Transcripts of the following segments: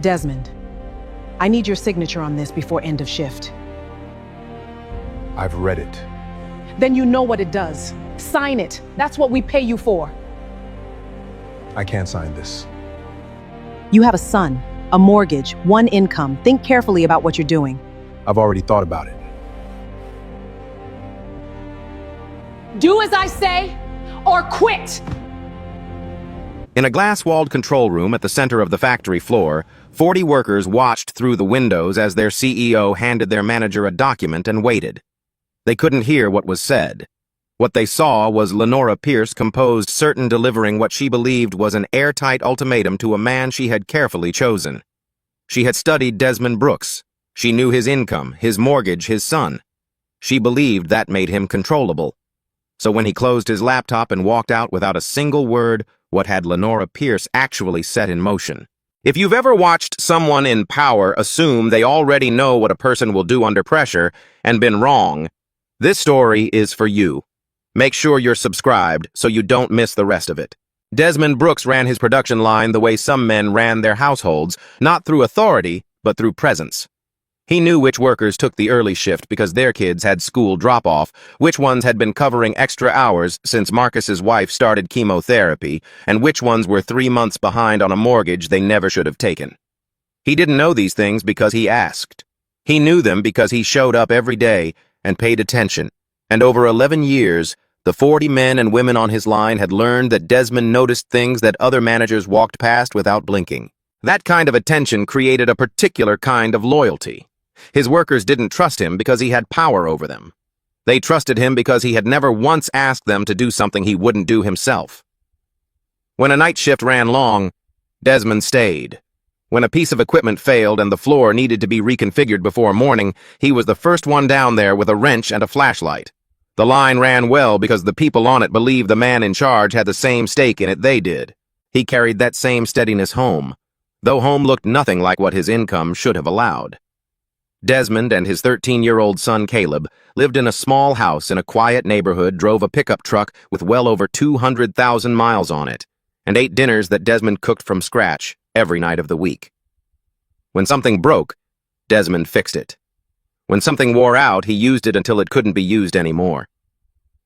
Desmond, I need your signature on this before end of shift. I've read it. Then you know what it does. Sign it. That's what we pay you for. I can't sign this. You have a son, a mortgage, one income. Think carefully about what you're doing. I've already thought about it. Do as I say, or quit! In a glass-walled control room at the center of the factory floor, 40 workers watched through the windows as their CEO handed their manager a document and waited. They couldn't hear what was said. What they saw was Lenora Pierce composed certain delivering what she believed was an airtight ultimatum to a man she had carefully chosen. She had studied Desmond Brooks. She knew his income, his mortgage, his son. She believed that made him controllable. So when he closed his laptop and walked out without a single word, what had Lenora Pierce actually set in motion? If you've ever watched someone in power assume they already know what a person will do under pressure and been wrong, this story is for you. Make sure you're subscribed so you don't miss the rest of it. Desmond Brooks ran his production line the way some men ran their households, not through authority, but through presence. He knew which workers took the early shift because their kids had school drop-off, which ones had been covering extra hours since Marcus's wife started chemotherapy, and which ones were 3 months behind on a mortgage they never should have taken. He didn't know these things because he asked. He knew them because he showed up every day and paid attention. And over 11 years, the 40 men and women on his line had learned that Desmond noticed things that other managers walked past without blinking. That kind of attention created a particular kind of loyalty. His workers didn't trust him because he had power over them. They trusted him because he had never once asked them to do something he wouldn't do himself. When a night shift ran long, Desmond stayed. When a piece of equipment failed and the floor needed to be reconfigured before morning, he was the first one down there with a wrench and a flashlight. The line ran well because the people on it believed the man in charge had the same stake in it they did. He carried that same steadiness home, though home looked nothing like what his income should have allowed. Desmond and his 13-year-old son Caleb lived in a small house in a quiet neighborhood, drove a pickup truck with well over 200,000 miles on it, and ate dinners that Desmond cooked from scratch every night of the week. When something broke, Desmond fixed it. When something wore out, he used it until it couldn't be used anymore.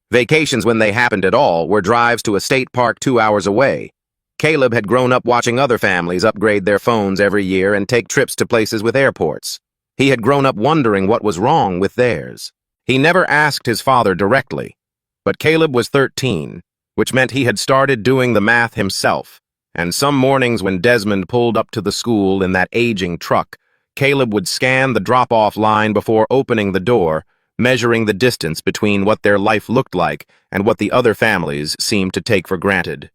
Vacations, when they happened at all, were drives to a state park 2 hours away. Caleb had grown up watching other families upgrade their phones every year and take trips to places with airports. He had grown up wondering what was wrong with theirs. He never asked his father directly, but Caleb was 13, which meant he had started doing the math himself. And some mornings when Desmond pulled up to the school in that aging truck, Caleb would scan the drop-off line before opening the door, measuring the distance between what their life looked like and what the other families seemed to take for granted.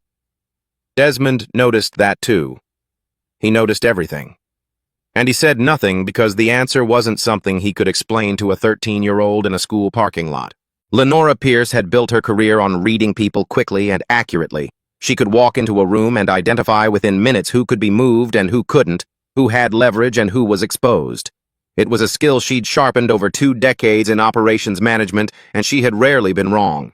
Desmond noticed that too. He noticed everything. And he said nothing because the answer wasn't something he could explain to a 13-year-old in a school parking lot. Lenora Pierce had built her career on reading people quickly and accurately. She could walk into a room and identify within minutes who could be moved and who couldn't, who had leverage and who was exposed. It was a skill she'd sharpened over 2 decades in operations management, and she had rarely been wrong.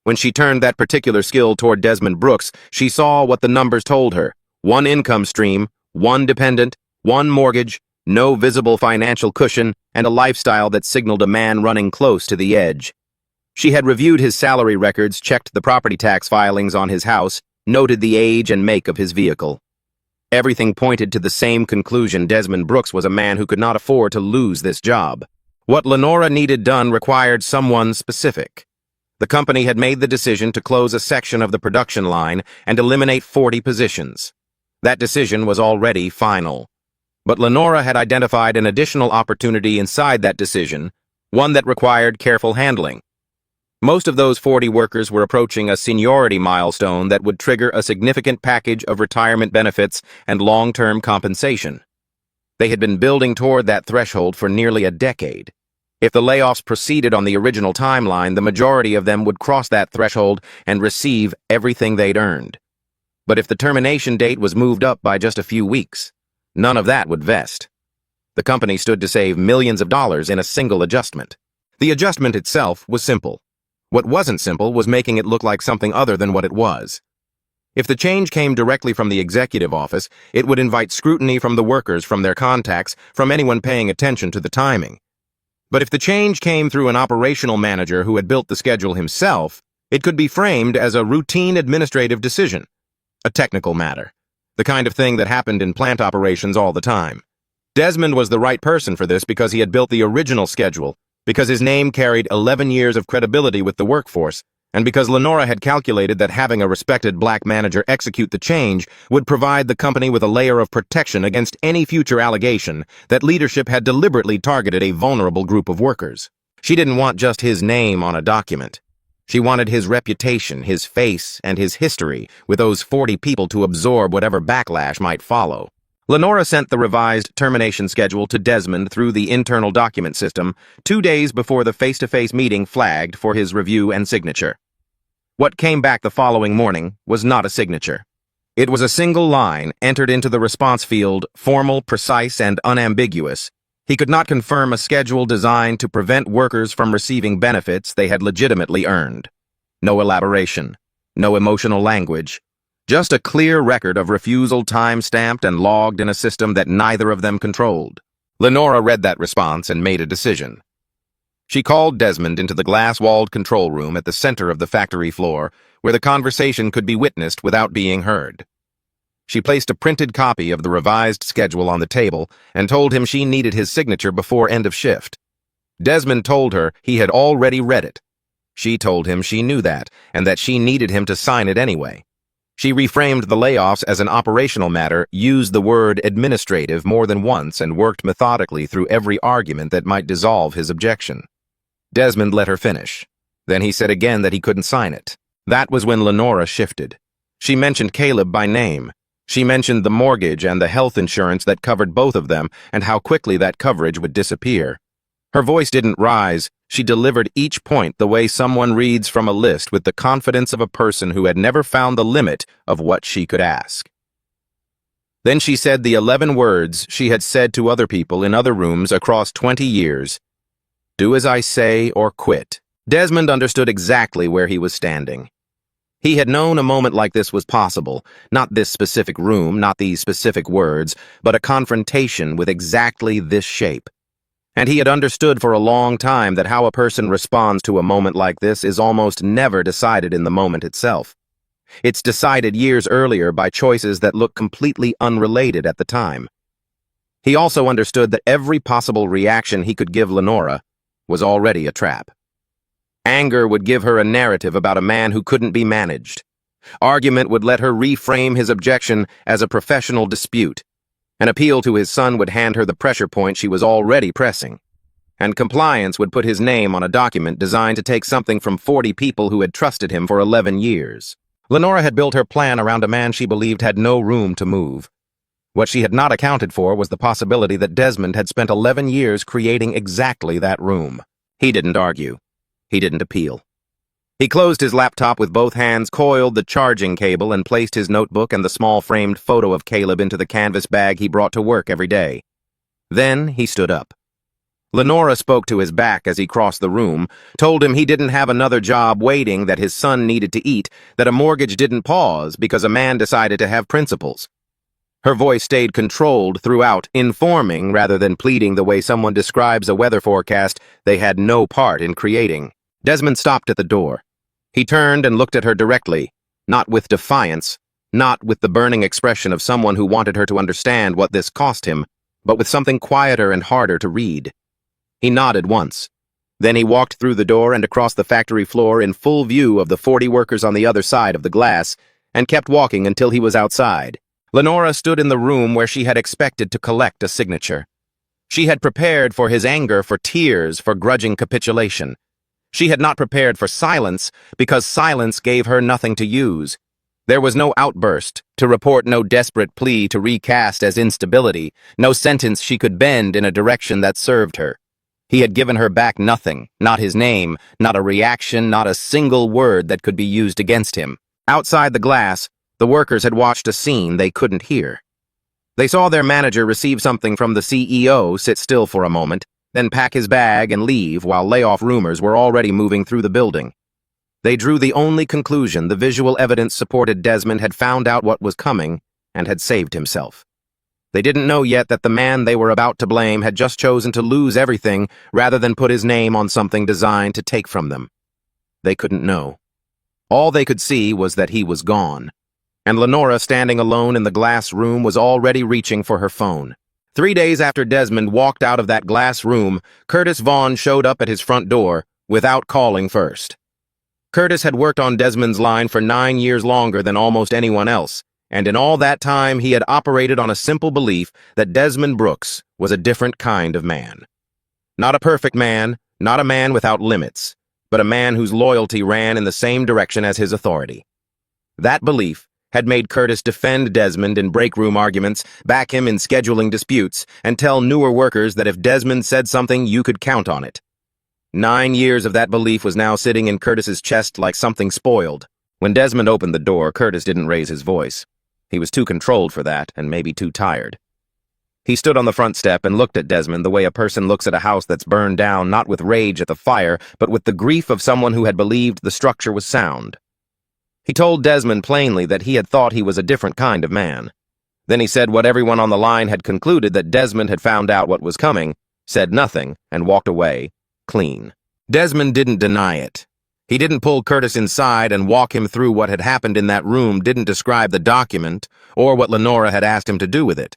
When she turned that particular skill toward Desmond Brooks, she saw what the numbers told her: 1 income stream, 1 dependent, 1 mortgage, no visible financial cushion, and a lifestyle that signaled a man running close to the edge. She had reviewed his salary records, checked the property tax filings on his house, noted the age and make of his vehicle. Everything pointed to the same conclusion: Desmond Brooks was a man who could not afford to lose this job. What Lenora needed done required someone specific. The company had made the decision to close a section of the production line and eliminate 40 positions. That decision was already final. But Lenora had identified an additional opportunity inside that decision, one that required careful handling. Most of those 40 workers were approaching a seniority milestone that would trigger a significant package of retirement benefits and long-term compensation. They had been building toward that threshold for nearly a decade. If the layoffs proceeded on the original timeline, the majority of them would cross that threshold and receive everything they'd earned. But if the termination date was moved up by just a few weeks, none of that would vest. The company stood to save millions of dollars in a single adjustment. The adjustment itself was simple. What wasn't simple was making it look like something other than what it was. If the change came directly from the executive office, it would invite scrutiny from the workers, from their contacts, from anyone paying attention to the timing. But if the change came through an operational manager who had built the schedule himself, it could be framed as a routine administrative decision, a technical matter, the kind of thing that happened in plant operations all the time. Desmond was the right person for this because he had built the original schedule, because his name carried 11 years of credibility with the workforce, and because Lenora had calculated that having a respected black manager execute the change would provide the company with a layer of protection against any future allegation that leadership had deliberately targeted a vulnerable group of workers. She didn't want just his name on a document. She wanted his reputation, his face, and his history with those 40 people to absorb whatever backlash might follow. Lenora sent the revised termination schedule to Desmond through the internal document system 2 days before the face-to-face meeting flagged for his review and signature. What came back the following morning was not a signature. It was a single line entered into the response field, formal, precise, and unambiguous. He could not confirm a schedule designed to prevent workers from receiving benefits they had legitimately earned. No elaboration, no emotional language. Just a clear record of refusal time-stamped and logged in a system that neither of them controlled. Lenora read that response and made a decision. She called Desmond into the glass-walled control room at the center of the factory floor, where the conversation could be witnessed without being heard. She placed a printed copy of the revised schedule on the table and told him she needed his signature before end of shift. Desmond told her he had already read it. She told him she knew that, and that she needed him to sign it anyway. She reframed the layoffs as an operational matter, used the word administrative more than once, and worked methodically through every argument that might dissolve his objection. Desmond let her finish. Then he said again that he couldn't sign it. That was when Lenora shifted. She mentioned Caleb by name. She mentioned the mortgage and the health insurance that covered both of them and how quickly that coverage would disappear. Her voice didn't rise. She delivered each point the way someone reads from a list with the confidence of a person who had never found the limit of what she could ask. Then she said the 11 words she had said to other people in other rooms across 20 years. Do as I say or quit. Desmond understood exactly where he was standing. He had known a moment like this was possible, not this specific room, not these specific words, but a confrontation with exactly this shape. And he had understood for a long time that how a person responds to a moment like this is almost never decided in the moment itself. It's decided years earlier by choices that look completely unrelated at the time. He also understood that every possible reaction he could give Lenora was already a trap. Anger would give her a narrative about a man who couldn't be managed. Argument would let her reframe his objection as a professional dispute. An appeal to his son would hand her the pressure point she was already pressing. And compliance would put his name on a document designed to take something from 40 people who had trusted him for 11 years. Lenora had built her plan around a man she believed had no room to move. What she had not accounted for was the possibility that Desmond had spent 11 years creating exactly that room. He didn't argue. He didn't appeal. He closed his laptop with both hands, coiled the charging cable, and placed his notebook and the small framed photo of Caleb into the canvas bag he brought to work every day. Then he stood up. Lenora spoke to his back as he crossed the room, told him he didn't have another job waiting, that his son needed to eat, that a mortgage didn't pause because a man decided to have principles. Her voice stayed controlled throughout, informing rather than pleading the way someone describes a weather forecast they had no part in creating. Desmond stopped at the door. He turned and looked at her directly, not with defiance, not with the burning expression of someone who wanted her to understand what this cost him, but with something quieter and harder to read. He nodded once. Then he walked through the door and across the factory floor in full view of the 40 workers on the other side of the glass, and kept walking until he was outside. Lenora stood in the room where she had expected to collect a signature. She had prepared for his anger, for tears, for grudging capitulation. She had not prepared for silence, because silence gave her nothing to use. There was no outburst to report, no desperate plea to recast as instability, no sentence she could bend in a direction that served her. He had given her back nothing, not his name, not a reaction, not a single word that could be used against him. Outside the glass, the workers had watched a scene they couldn't hear. They saw their manager receive something from the CEO, sit still for a moment, then pack his bag and leave while layoff rumors were already moving through the building. They drew the only conclusion: the visual evidence supported Desmond had found out what was coming and had saved himself. They didn't know yet that the man they were about to blame had just chosen to lose everything rather than put his name on something designed to take from them. They couldn't know. All they could see was that he was gone, and Lenora, standing alone in the glass room, was already reaching for her phone. 3 days after Desmond walked out of that glass room, Curtis Vaughn showed up at his front door without calling first. Curtis had worked on Desmond's line for 9 years longer than almost anyone else, and in all that time he had operated on a simple belief that Desmond Brooks was a different kind of man. Not a perfect man, not a man without limits, but a man whose loyalty ran in the same direction as his authority. That belief had made Curtis defend Desmond in break-room arguments, back him in scheduling disputes, and tell newer workers that if Desmond said something, you could count on it. 9 years of that belief was now sitting in Curtis's chest like something spoiled. When Desmond opened the door, Curtis didn't raise his voice. He was too controlled for that, and maybe too tired. He stood on the front step and looked at Desmond the way a person looks at a house that's burned down, not with rage at the fire, but with the grief of someone who had believed the structure was sound. He told Desmond plainly that he had thought he was a different kind of man. Then he said what everyone on the line had concluded, that Desmond had found out what was coming, said nothing, and walked away, clean. Desmond didn't deny it. He didn't pull Curtis inside and walk him through what had happened in that room, didn't describe the document, or what Lenora had asked him to do with it.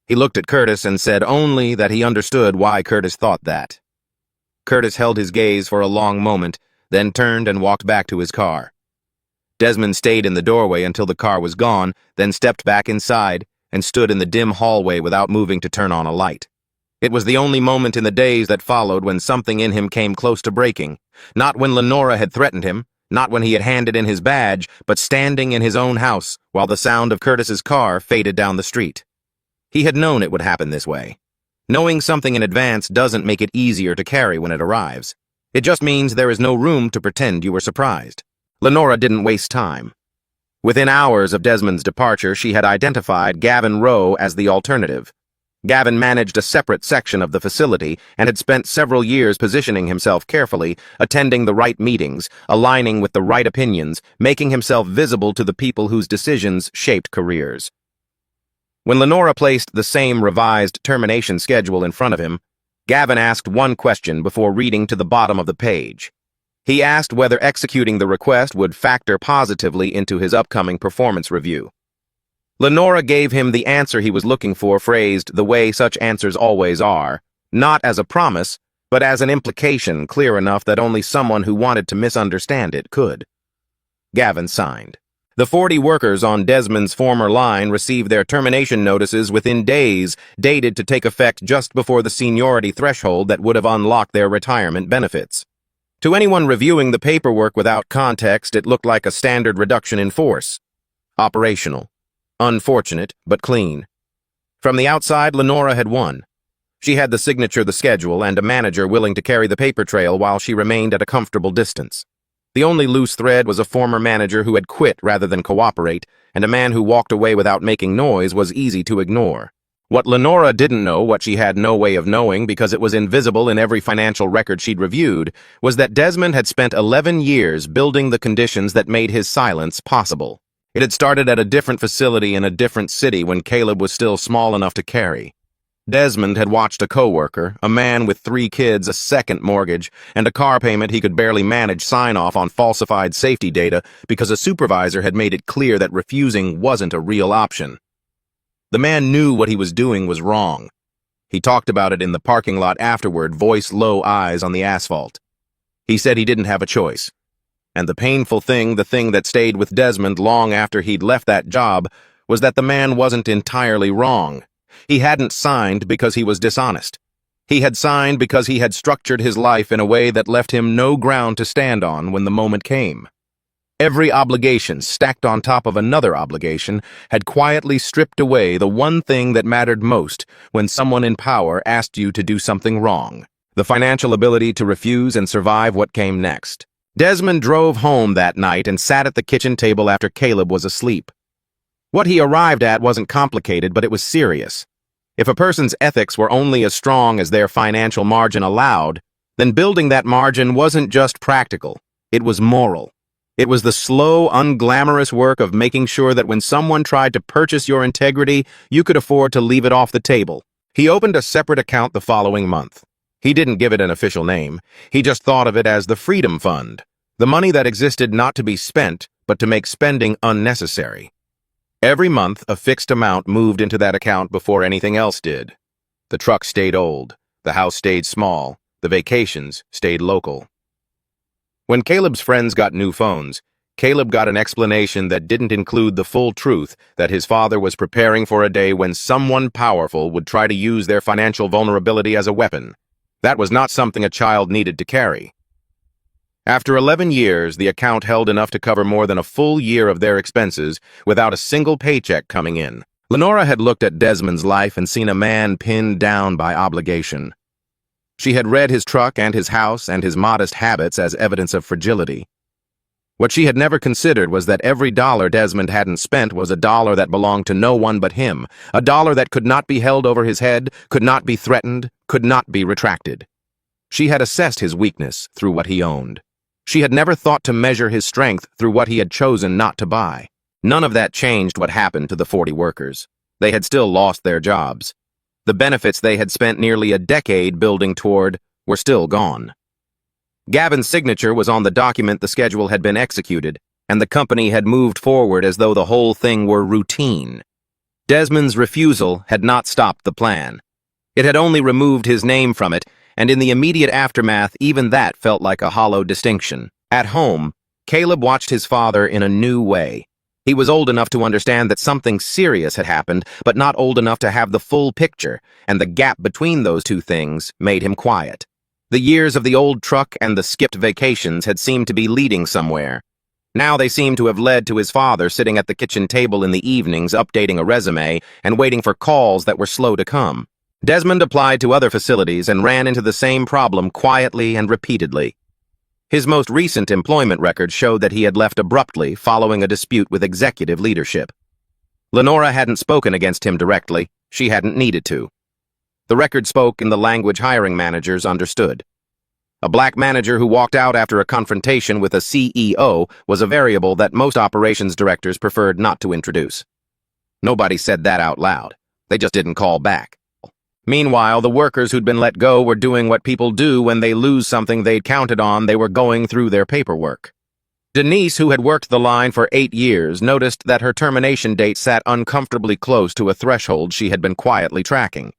He looked at Curtis and said only that he understood why Curtis thought that. Curtis held his gaze for a long moment, then turned and walked back to his car. Desmond stayed in the doorway until the car was gone, then stepped back inside and stood in the dim hallway without moving to turn on a light. It was the only moment in the days that followed when something in him came close to breaking. Not when Lenora had threatened him, not when he had handed in his badge, but standing in his own house while the sound of Curtis's car faded down the street. He had known it would happen this way. Knowing something in advance doesn't make it easier to carry when it arrives. It just means there is no room to pretend you were surprised. Lenora didn't waste time. Within hours of Desmond's departure, she had identified Gavin Row as the alternative. Gavin managed a separate section of the facility and had spent several years positioning himself carefully, attending the right meetings, aligning with the right opinions, making himself visible to the people whose decisions shaped careers. When Lenora placed the same revised termination schedule in front of him, Gavin asked one question before reading to the bottom of the page. He asked whether executing the request would factor positively into his upcoming performance review. Lenora gave him the answer he was looking for, phrased the way such answers always are, not as a promise, but as an implication clear enough that only someone who wanted to misunderstand it could. Gavin signed. The 40 workers on Desmond's former line received their termination notices within days, dated to take effect just before the seniority threshold that would have unlocked their retirement benefits. To anyone reviewing the paperwork without context, it looked like a standard reduction in force. Operational. Unfortunate, but clean. From the outside, Lenora had won. She had the signature, the schedule, and a manager willing to carry the paper trail while she remained at a comfortable distance. The only loose thread was a former manager who had quit rather than cooperate, and a man who walked away without making noise was easy to ignore. What Lenora didn't know, what she had no way of knowing because it was invisible in every financial record she'd reviewed, was that Desmond had spent 11 years building the conditions that made his silence possible. It had started at a different facility in a different city when Caleb was still small enough to carry. Desmond had watched a coworker, a man with 3 kids, a second mortgage, and a car payment he could barely manage, sign off on falsified safety data because a supervisor had made it clear that refusing wasn't a real option. The man knew what he was doing was wrong. He talked about it in the parking lot afterward, voice low, eyes on the asphalt. He said he didn't have a choice. And the painful thing, the thing that stayed with Desmond long after he'd left that job, was that the man wasn't entirely wrong. He hadn't signed because he was dishonest. He had signed because he had structured his life in a way that left him no ground to stand on when the moment came. Every obligation, stacked on top of another obligation, had quietly stripped away the one thing that mattered most when someone in power asked you to do something wrong: the financial ability to refuse and survive what came next. Desmond drove home that night and sat at the kitchen table after Caleb was asleep. What he arrived at wasn't complicated, but it was serious. If a person's ethics were only as strong as their financial margin allowed, then building that margin wasn't just practical, it was moral. It was the slow, unglamorous work of making sure that when someone tried to purchase your integrity, you could afford to leave it off the table. He opened a separate account the following month. He didn't give it an official name. He just thought of it as the Freedom Fund, the money that existed not to be spent, but to make spending unnecessary. Every month, a fixed amount moved into that account before anything else did. The truck stayed old, the house stayed small, the vacations stayed local. When Caleb's friends got new phones, Caleb got an explanation that didn't include the full truth that his father was preparing for a day when someone powerful would try to use their financial vulnerability as a weapon. That was not something a child needed to carry. After 11 years, the account held enough to cover more than a full year of their expenses without a single paycheck coming in. Lenora had looked at Desmond's life and seen a man pinned down by obligation. She had read his truck and his house and his modest habits as evidence of fragility. What she had never considered was that every dollar Desmond hadn't spent was a dollar that belonged to no one but him, a dollar that could not be held over his head, could not be threatened, could not be retracted. She had assessed his weakness through what he owned. She had never thought to measure his strength through what he had chosen not to buy. None of that changed what happened to the 40 workers. They had still lost their jobs. The benefits they had spent nearly a decade building toward were still gone. Gavin's signature was on the document the schedule had been executed, and the company had moved forward as though the whole thing were routine. Desmond's refusal had not stopped the plan. It had only removed his name from it, and in the immediate aftermath, even that felt like a hollow distinction. At home, Caleb watched his father in a new way. He was old enough to understand that something serious had happened, but not old enough to have the full picture, and the gap between those two things made him quiet. The years of the old truck and the skipped vacations had seemed to be leading somewhere. Now they seemed to have led to his father sitting at the kitchen table in the evenings updating a resume and waiting for calls that were slow to come. Desmond applied to other facilities and ran into the same problem quietly and repeatedly. His most recent employment record showed that he had left abruptly following a dispute with executive leadership. Lenora hadn't spoken against him directly. She hadn't needed to. The record spoke in the language hiring managers understood. A black manager who walked out after a confrontation with a CEO was a variable that most operations directors preferred not to introduce. Nobody said that out loud. They just didn't call back. Meanwhile, the workers who'd been let go were doing what people do when they lose something they'd counted on. They were going through their paperwork. Denise, who had worked the line for 8 years, noticed that her termination date sat uncomfortably close to a threshold she had been quietly tracking.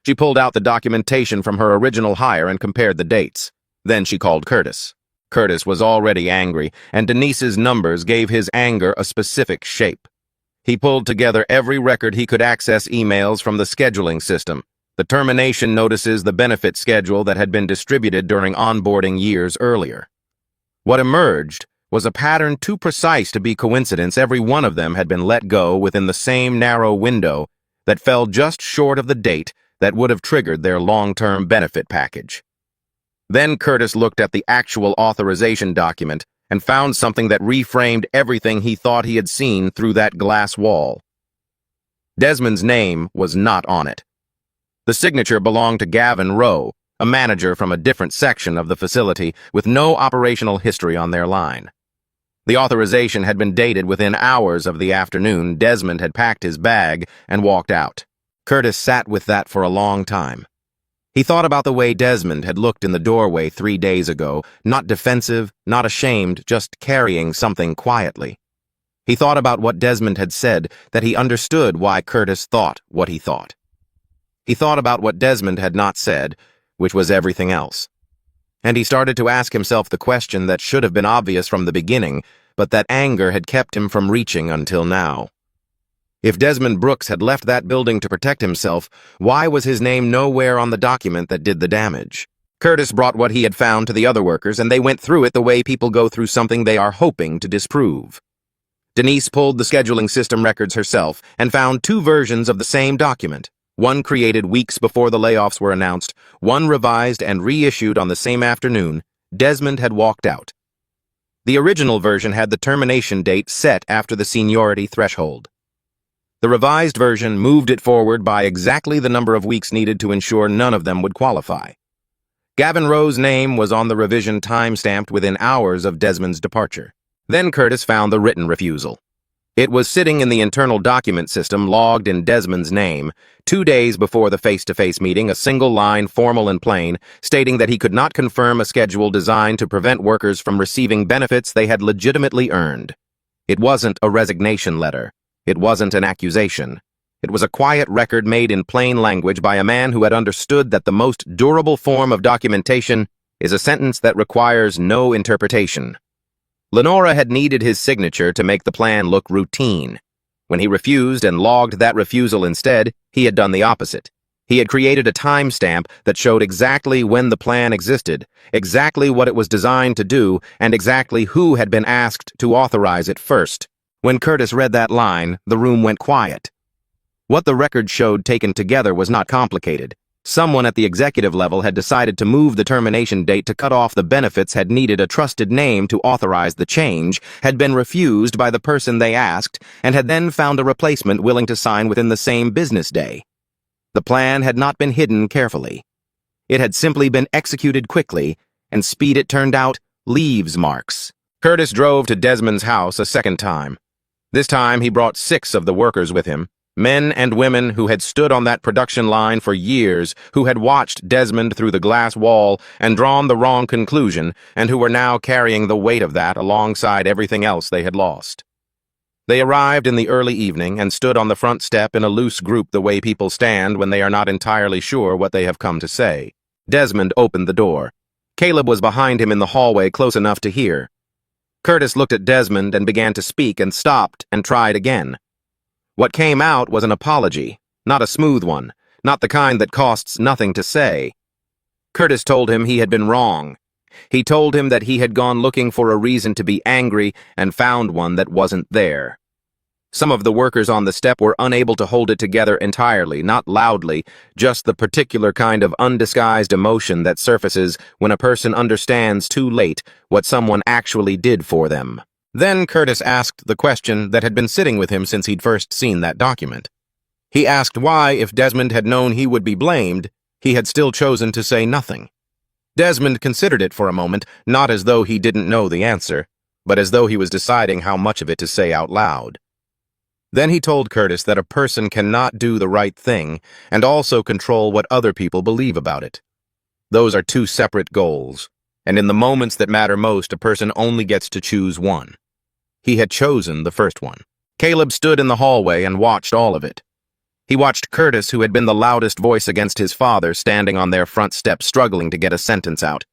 She pulled out the documentation from her original hire and compared the dates. Then she called Curtis. Curtis was already angry, and Denise's numbers gave his anger a specific shape. He pulled together every record he could access emails from the scheduling system. The termination notices, the benefit schedule that had been distributed during onboarding years earlier. What emerged was a pattern too precise to be coincidence. Every one of them had been let go within the same narrow window that fell just short of the date that would have triggered their long-term benefit package. Then Curtis looked at the actual authorization document and found something that reframed everything he thought he had seen through that glass wall. Desmond's name was not on it. The signature belonged to Gavin Row, a manager from a different section of the facility with no operational history on their line. The authorization had been dated within hours of the afternoon. Desmond had packed his bag and walked out. Curtis sat with that for a long time. He thought about the way Desmond had looked in the doorway 3 days ago, not defensive, not ashamed, just carrying something quietly. He thought about what Desmond had said, that he understood why Curtis thought what he thought. He thought about what Desmond had not said, which was everything else. And he started to ask himself the question that should have been obvious from the beginning, but that anger had kept him from reaching until now. If Desmond Brooks had left that building to protect himself, why was his name nowhere on the document that did the damage? Curtis brought what he had found to the other workers, and they went through it the way people go through something they are hoping to disprove. Denise pulled the scheduling system records herself and found 2 versions of the same document. One created weeks before the layoffs were announced, one revised and reissued on the same afternoon. Desmond had walked out. The original version had the termination date set after the seniority threshold. The revised version moved it forward by exactly the number of weeks needed to ensure none of them would qualify. Gavin Row's name was on the revision time-stamped within hours of Desmond's departure. Then Curtis found the written refusal. It was sitting in the internal document system logged in Desmond's name. 2 days before the face-to-face meeting, a single line, formal and plain, stating that he could not confirm a schedule designed to prevent workers from receiving benefits they had legitimately earned. It wasn't a resignation letter. It wasn't an accusation. It was a quiet record made in plain language by a man who had understood that the most durable form of documentation is a sentence that requires no interpretation. Lenora had needed his signature to make the plan look routine. When he refused and logged that refusal instead, he had done the opposite. He had created a timestamp that showed exactly when the plan existed, exactly what it was designed to do, and exactly who had been asked to authorize it first. When Curtis read that line, the room went quiet. What the record showed taken together was not complicated. Someone at the executive level had decided to move the termination date to cut off the benefits, had needed a trusted name to authorize the change, had been refused by the person they asked, and had then found a replacement willing to sign within the same business day. The plan had not been hidden carefully. It had simply been executed quickly, and speed, it turned out, leaves marks. Curtis drove to Desmond's house a second time. This time he brought 6 of the workers with him. Men and women who had stood on that production line for years, who had watched Desmond through the glass wall and drawn the wrong conclusion, and who were now carrying the weight of that alongside everything else they had lost. They arrived in the early evening and stood on the front step in a loose group, the way people stand when they are not entirely sure what they have come to say. Desmond opened the door. Caleb was behind him in the hallway, close enough to hear. Curtis looked at Desmond and began to speak, and stopped and tried again. What came out was an apology, not a smooth one, not the kind that costs nothing to say. Curtis told him he had been wrong. He told him that he had gone looking for a reason to be angry and found one that wasn't there. Some of the workers on the step were unable to hold it together entirely, not loudly, just the particular kind of undisguised emotion that surfaces when a person understands too late what someone actually did for them. Then Curtis asked the question that had been sitting with him since he'd first seen that document. He asked why, if Desmond had known he would be blamed, he had still chosen to say nothing. Desmond considered it for a moment, not as though he didn't know the answer, but as though he was deciding how much of it to say out loud. Then he told Curtis that a person cannot do the right thing and also control what other people believe about it. Those are 2 separate goals, and in the moments that matter most, a person only gets to choose one. He had chosen the first one. Caleb stood in the hallway and watched all of it. He watched Curtis, who had been the loudest voice against his father, standing on their front step struggling to get a sentence out.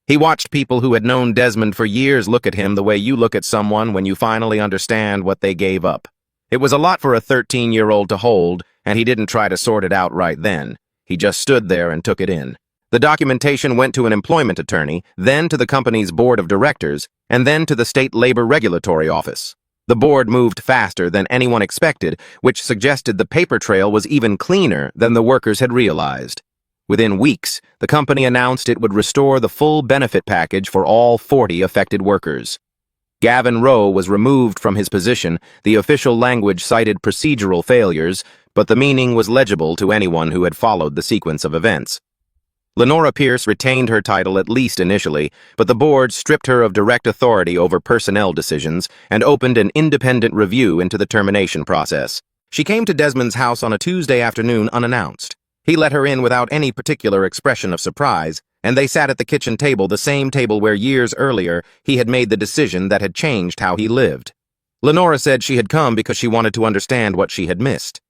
He watched people who had known Desmond for years look at him the way you look at someone when you finally understand what they gave up. It was a lot for a 13-year-old to hold, and he didn't try to sort it out right then. He just stood there and took it in. The documentation went to an employment attorney, then to the company's board of directors, and then to the state labor regulatory office. The board moved faster than anyone expected, which suggested the paper trail was even cleaner than the workers had realized. Within weeks, the company announced it would restore the full benefit package for all 40 affected workers. Gavin Row was removed from his position. The official language cited procedural failures, but the meaning was legible to anyone who had followed the sequence of events. Lenora Pierce retained her title, at least initially, but the board stripped her of direct authority over personnel decisions and opened an independent review into the termination process. She came to Desmond's house on a Tuesday afternoon unannounced. He let her in without any particular expression of surprise, and they sat at the kitchen table, the same table where years earlier he had made the decision that had changed how he lived. Lenora said she had come because she wanted to understand what she had missed.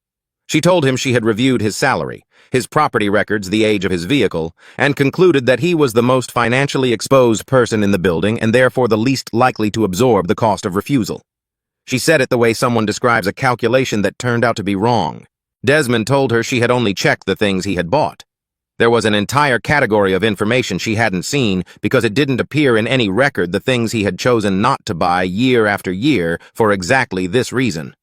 She told him she had reviewed his salary, his property records, the age of his vehicle, and concluded that he was the most financially exposed person in the building and therefore the least likely to absorb the cost of refusal. She said it the way someone describes a calculation that turned out to be wrong. Desmond told her she had only checked the things he had bought. There was an entire category of information she hadn't seen because it didn't appear in any record, the things he had chosen not to buy year after year for exactly this reason.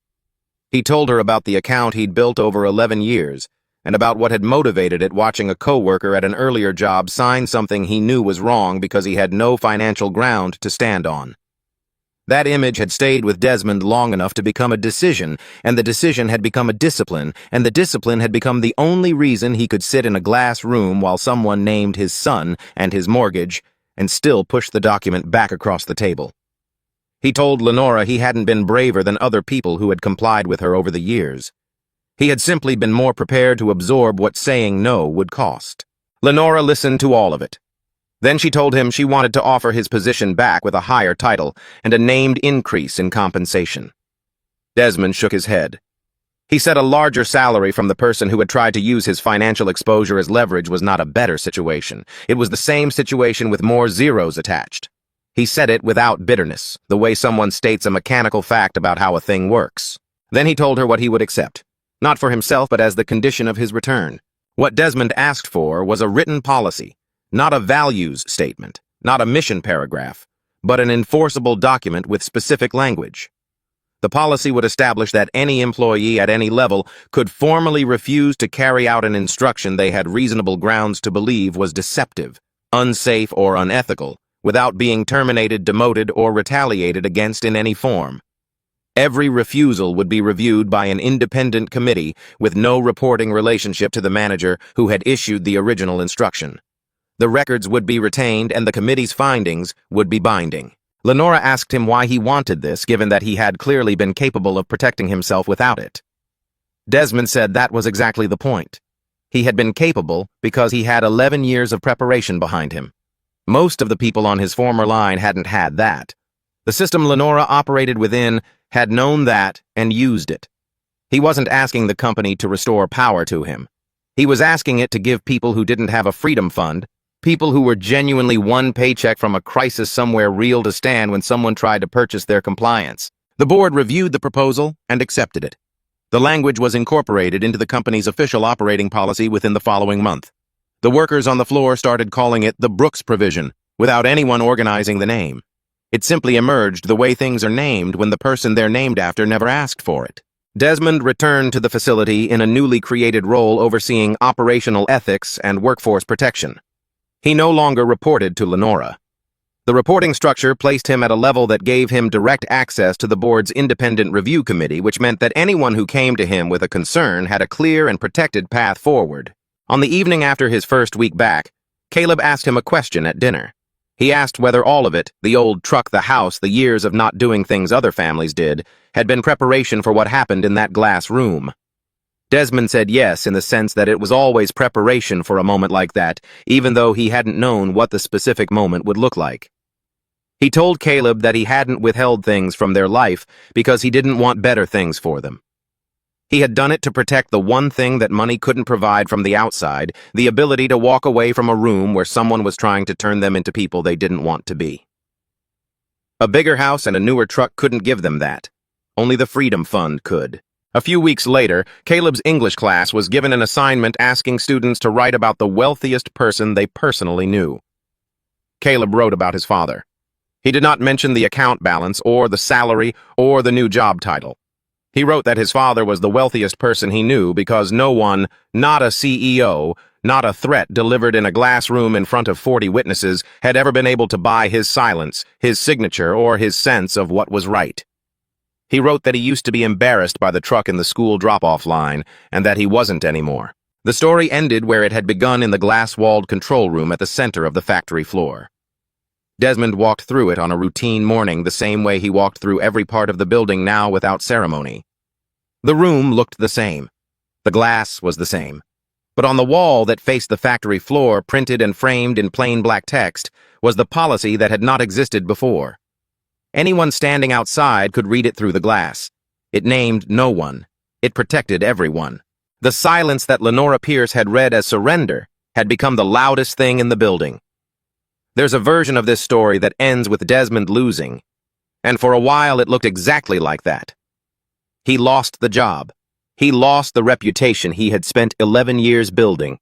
He told her about the account he'd built over 11 years, and about what had motivated it, watching a coworker at an earlier job sign something he knew was wrong because he had no financial ground to stand on. That image had stayed with Desmond long enough to become a decision, and the decision had become a discipline, and the discipline had become the only reason he could sit in a glass room while someone named his son and his mortgage and still push the document back across the table. He told Lenora he hadn't been braver than other people who had complied with her over the years. He had simply been more prepared to absorb what saying no would cost. Lenora listened to all of it. Then she told him she wanted to offer his position back with a higher title and a named increase in compensation. Desmond shook his head. He said a larger salary from the person who had tried to use his financial exposure as leverage was not a better situation. It was the same situation with more zeros attached. He said it without bitterness, the way someone states a mechanical fact about how a thing works. Then he told her what he would accept, not for himself but as the condition of his return. What Desmond asked for was a written policy, not a values statement, not a mission paragraph, but an enforceable document with specific language. The policy would establish that any employee at any level could formally refuse to carry out an instruction they had reasonable grounds to believe was deceptive, unsafe, or unethical, without being terminated, demoted, or retaliated against in any form. Every refusal would be reviewed by an independent committee with no reporting relationship to the manager who had issued the original instruction. The records would be retained and the committee's findings would be binding. Lenora asked him why he wanted this, given that he had clearly been capable of protecting himself without it. Desmond said that was exactly the point. He had been capable because he had 11 years of preparation behind him. Most of the people on his former line hadn't had that. The system Lenora operated within had known that and used it. He wasn't asking the company to restore power to him. He was asking it to give people who didn't have a freedom fund, people who were genuinely one paycheck from a crisis somewhere real to stand when someone tried to purchase their compliance. The board reviewed the proposal and accepted it. The language was incorporated into the company's official operating policy within the following month. The workers on the floor started calling it the Brooks provision, without anyone organizing the name. It simply emerged the way things are named when the person they're named after never asked for it. Desmond returned to the facility in a newly created role overseeing operational ethics and workforce protection. He no longer reported to Lenora. The reporting structure placed him at a level that gave him direct access to the board's independent review committee, which meant that anyone who came to him with a concern had a clear and protected path forward. On the evening after his first week back, Caleb asked him a question at dinner. He asked whether all of it, the old truck, the house, the years of not doing things other families did, had been preparation for what happened in that glass room. Desmond said yes, in the sense that it was always preparation for a moment like that, even though he hadn't known what the specific moment would look like. He told Caleb that he hadn't withheld things from their life because he didn't want better things for them. He had done it to protect the one thing that money couldn't provide from the outside, the ability to walk away from a room where someone was trying to turn them into people they didn't want to be. A bigger house and a newer truck couldn't give them that. Only the Freedom Fund could. A few weeks later, Caleb's English class was given an assignment asking students to write about the wealthiest person they personally knew. Caleb wrote about his father. He did not mention the account balance or the salary or the new job title. He wrote that his father was the wealthiest person he knew because no one, not a CEO, not a threat delivered in a glass room in front of 40 witnesses, had ever been able to buy his silence, his signature, or his sense of what was right. He wrote that he used to be embarrassed by the truck in the school drop-off line, and that he wasn't anymore. The story ended where it had begun in the glass-walled control room at the center of the factory floor. Desmond walked through it on a routine morning the same way he walked through every part of the building now without ceremony. The room looked the same. The glass was the same. But on the wall that faced the factory floor, printed and framed in plain black text, was the policy that had not existed before. Anyone standing outside could read it through the glass. It named no one. It protected everyone. The silence that Lenora Pierce had read as surrender had become the loudest thing in the building. There's a version of this story that ends with Desmond losing, and for a while it looked exactly like that. He lost the job. He lost the reputation he had spent 11 years building.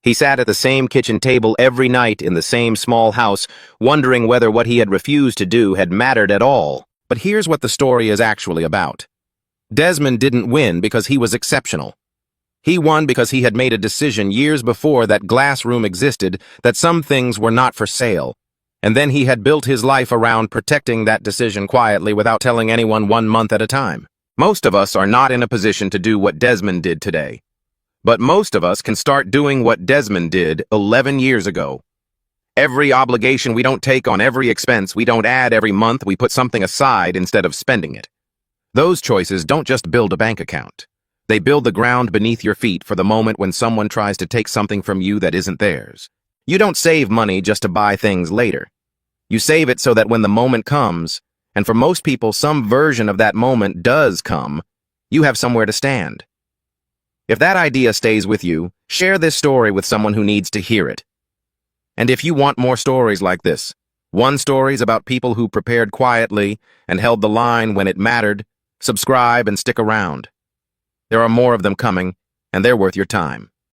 He sat at the same kitchen table every night in the same small house, wondering whether what he had refused to do had mattered at all. But here's what the story is actually about. Desmond didn't win because he was exceptional. He won because he had made a decision years before that glass room existed that some things were not for sale, and then he had built his life around protecting that decision quietly without telling anyone 1 month at a time. Most of us are not in a position to do what Desmond did today. But most of us can start doing what Desmond did 11 years ago. Every obligation we don't take on, every expense we don't add every month, we put something aside instead of spending it. Those choices don't just build a bank account. They build the ground beneath your feet for the moment when someone tries to take something from you that isn't theirs. You don't save money just to buy things later. You save it so that when the moment comes, and for most people some version of that moment does come, you have somewhere to stand. If that idea stays with you, share this story with someone who needs to hear it. And if you want more stories like this, stories about people who prepared quietly and held the line when it mattered, subscribe and stick around. There are more of them coming, and they're worth your time.